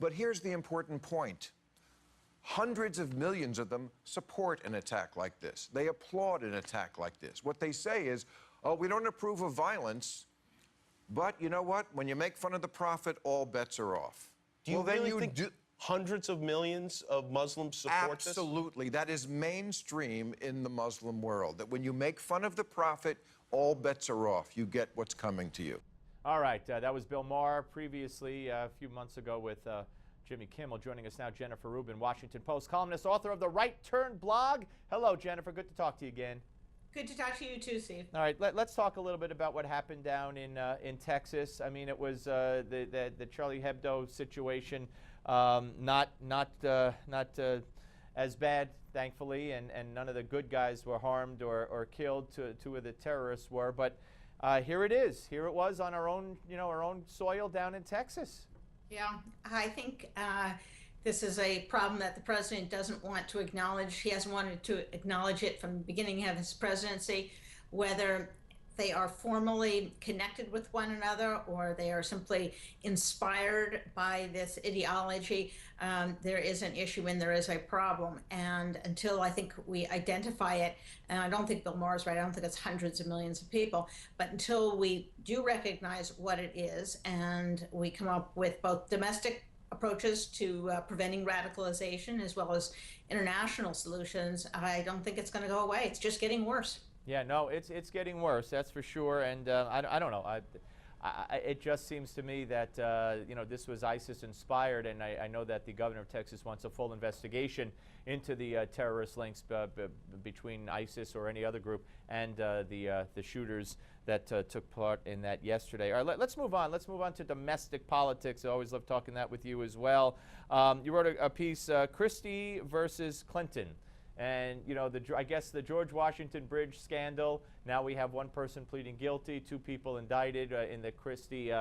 But here's the important point. Hundreds of millions of them support an attack like this. They applaud an attack like this. What they say is, oh, we don't approve of violence, but you know what? When you make fun of the prophet, all bets are off. Do you really think hundreds of millions of Muslims support this? Absolutely. That is mainstream in the Muslim world, that when you make fun of the prophet, all bets are off. You get what's coming to you. All right. That was Bill Maher previously a few months ago with Jimmy Kimmel. Joining us now, Jennifer Rubin, Washington Post columnist, author of the Right Turn blog. Hello, Jennifer. Good to talk to you again. Good to talk to you too, Steve. All right, let's talk a little bit about what happened down in Texas. I mean, it was the Charlie Hebdo situation, not as bad, thankfully, and none of the good guys were harmed or killed. Two of the terrorists were, but here it is. Here it was on our own, our own soil down in Texas. Yeah, I think this is a problem that the president doesn't want to acknowledge. He hasn't wanted to acknowledge it from the beginning of his presidency, whether they are formally connected with one another or they are simply inspired by this ideology. There is an issue and there is a problem. And until I think we identify it, and I don't think Bill Maher is right, I don't think it's hundreds of millions of people, but until we do recognize what it is and we come up with both domestic approaches to preventing radicalization as well as international solutions, I don't think it's going to go away. It's just getting worse. Yeah, no, it's getting worse, that's for sure. And I don't know. It just seems to me that this was ISIS inspired, and I know that the governor of Texas wants a full investigation into the terrorist links between ISIS or any other group and the shooters that took part in that yesterday. All right, let's move on. Let's move on to domestic politics. I always love talking that with you as well. You wrote a piece, Christie versus Clinton. And, I guess the George Washington Bridge scandal, now we have one person pleading guilty, two people indicted in the Christie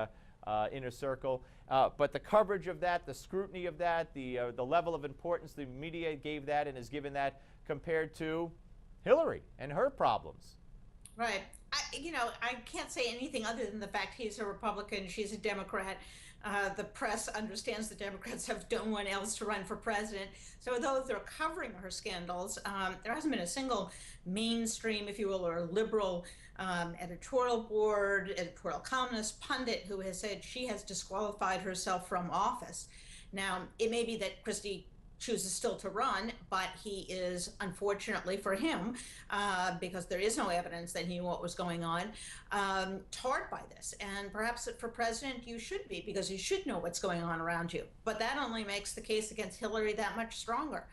inner circle. But the coverage of that, the scrutiny of that, the level of importance the media gave that and has given that compared to Hillary and her problems. Right. I can't say anything other than the fact he's a Republican, she's a Democrat. The press understands the Democrats have no one else to run for president. So although they're covering her scandals, there hasn't been a single mainstream, if you will, or liberal editorial board, editorial columnist, pundit who has said she has disqualified herself from office. Now, it may be that Christie chooses still to run, but he is, unfortunately for him, because there is no evidence that he knew what was going on, tarred by this. And perhaps for president, you should be, because you should know what's going on around you. But that only makes the case against Hillary that much stronger.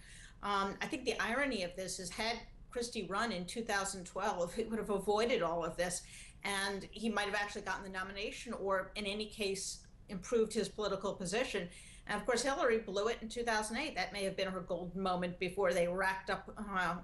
I think the irony of this is, had Christie run in 2012, he would have avoided all of this, and he might have actually gotten the nomination, or in any case, improved his political position. And of course, Hillary blew it in 2008. That may have been her golden moment before they racked up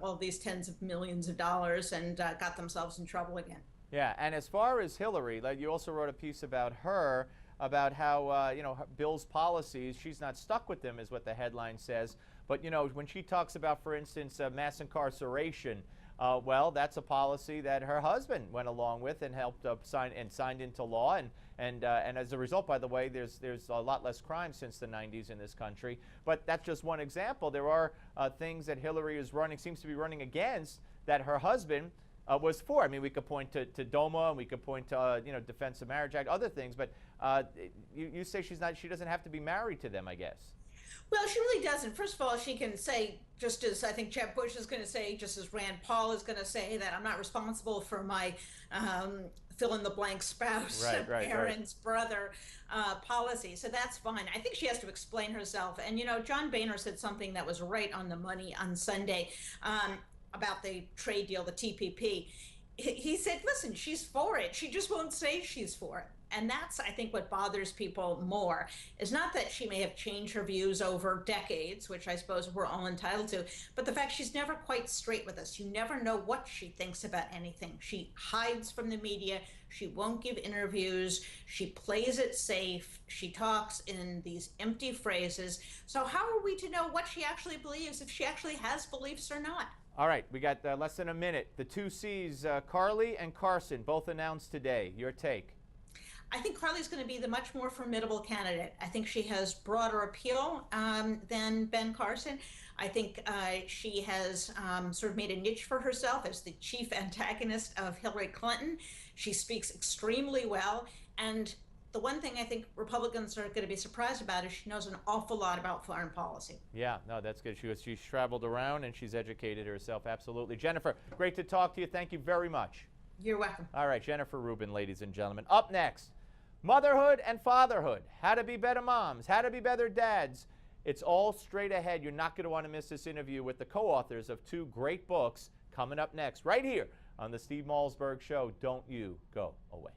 all these tens of millions of dollars and got themselves in trouble again. Yeah, and as far as Hillary, you also wrote a piece about her, about how, Bill's policies, she's not stuck with them, is what the headline says. But, when she talks about, for instance, mass incarceration, well, that's a policy that her husband went along with and helped signed into law. And as a result, by the way, there's a lot less crime since the 90s in this country. But that's just one example. There are things that Hillary seems to be running against that her husband was for. I mean, we could point to DOMA, and we could point to Defense of Marriage Act, other things. But you say she doesn't have to be married to them, I guess. Well, she really doesn't. First of all, she can say, just as I think Jeb Bush is going to say, just as Rand Paul is going to say, that I'm not responsible for my fill-in-the-blank spouse, parents, brother policy. So that's fine. I think she has to explain herself. And, John Boehner said something that was right on the money on Sunday about the trade deal, the TPP. He said, listen, she's for it. She just won't say she's for it. And that's, I think, what bothers people more, is not that she may have changed her views over decades, which I suppose we're all entitled to, but the fact she's never quite straight with us. You never know what she thinks about anything. She hides from the media. She won't give interviews. She plays it safe. She talks in these empty phrases. So how are we to know what she actually believes, if she actually has beliefs or not? All right, we got less than a minute. The two C's, Carly and Carson, both announced today. Your take? I think Carly's going to be the much more formidable candidate. I think she has broader appeal than Ben Carson. I think she has sort of made a niche for herself as the chief antagonist of Hillary Clinton. She speaks extremely well. And the one thing I think Republicans are going to be surprised about is she knows an awful lot about foreign policy. Yeah, no, that's good. She's traveled around and she's educated herself. Absolutely. Jennifer, great to talk to you. Thank you very much. You're welcome. All right, Jennifer Rubin, ladies and gentlemen. Up next, motherhood and fatherhood. How to be better moms, how to be better dads. It's all straight ahead. You're not going to want to miss this interview with the co-authors of 2 great books coming up next, right here on the Steve Malzberg Show. Don't you go away.